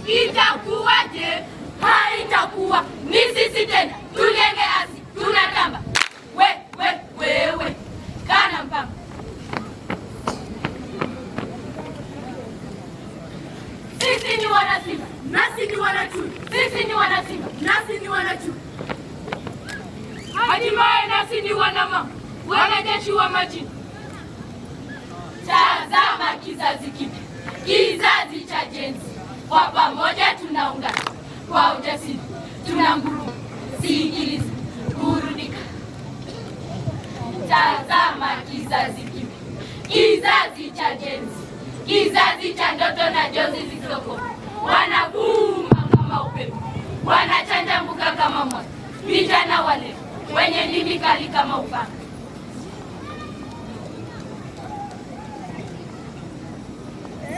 itakuwaje? Haitakuwa. Ni sisi tena, tulenge asi, tunatamba. Wewe, kana mpamba. Sisi ni wana Simba, nasi ni wana chui. Sisi ni wana Simba, nasi ni wana chui. Hatimaye nasi ni wana mama, wanajeshi wa majini. Tazama kizazi kipya, kizazi cha Gen Z. Kwa pamoja tunaungana, kwa ujasiri tunanguruma. Sikiliza, burudika. Tazama kizazi kipya, kizazi cha Gen Z, kizazi cha ndoto na jozi zisizokoma. Wanavuma kama upepo, wanachanja mbuga kama moto. Vijana wale wenye ndimi kali kama upanga.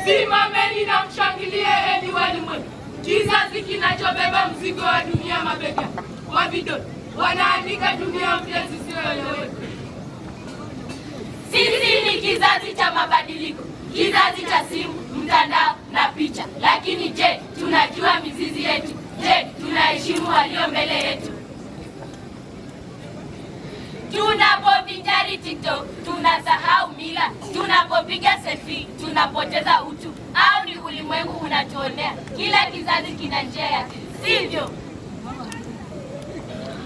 Simameni na mshangilie enyi walimwengu, kizazi kinachobeba mzigo wa dunia mabega. Kwa vidole wanaandika dunia mpya isiyoeleweka. Sisi ni kizazi cha mabadiliko, kizazi cha simu, mtandao na picha. Lakini je, tunajua mizizi yetu? Je, tunaheshimu walio mbele yetu? Tunapovinjari TikTok tunasahau mila, tunapopiga selfie tunapoteza utu. Au ni ulimwengu unatuonea? Kila kizazi kina njia yake, sivyo?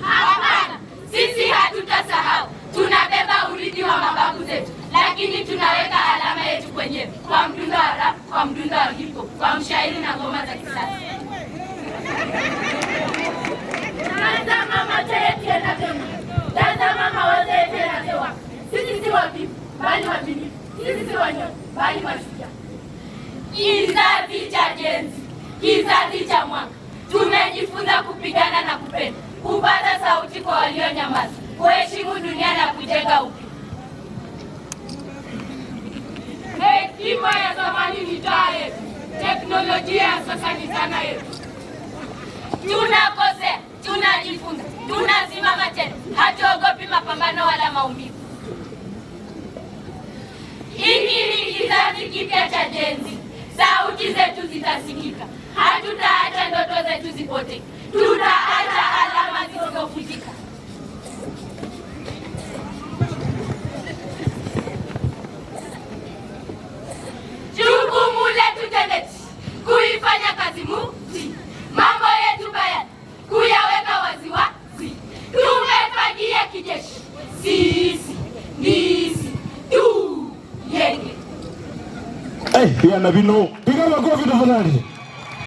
Hapana, sisi hatutasahau. Tunabeba urithi wa mababu zetu, lakini tunaweka alama yetu kwenyewe, kwa mdundo wa rap, kwa mdundo wa hip hop, kwa mshairi na ngoma za kisasa. Tazama macho yetu yanatema, tazama mawazo yetu yanatewa. Sisi si wavivu, bali wabunifu. Sisi si wanyonge, bali mashujaa. Kizazi cha Gen Z, kizazi cha mwanga. Tumejifunza kupigana na kupenda, kupata sauti kwa walionyamaza, kuheshimu dunia na kujenga upya. Hekima ya zamani ni taa yetu, teknolojia ya sasa ni zana yetu. Tunakosea, tunajifunza, tunasimama tena. Hatuogopi mapambano wala maumivu. Hiki ni kizazi kipya cha Gen Z. Sauti zetu zitasikika. Hatutaacha ndoto zetu zipotee. Tutaacha alama zisizofutika. Jukumu letu tendeti, kuifanya kazi muti. Mambo yetu bayana, kuyaweka waziwazi. Tumefagia kijeshi, sisi ndisi tu yenge. Yana vino, piga makofi tafadhali.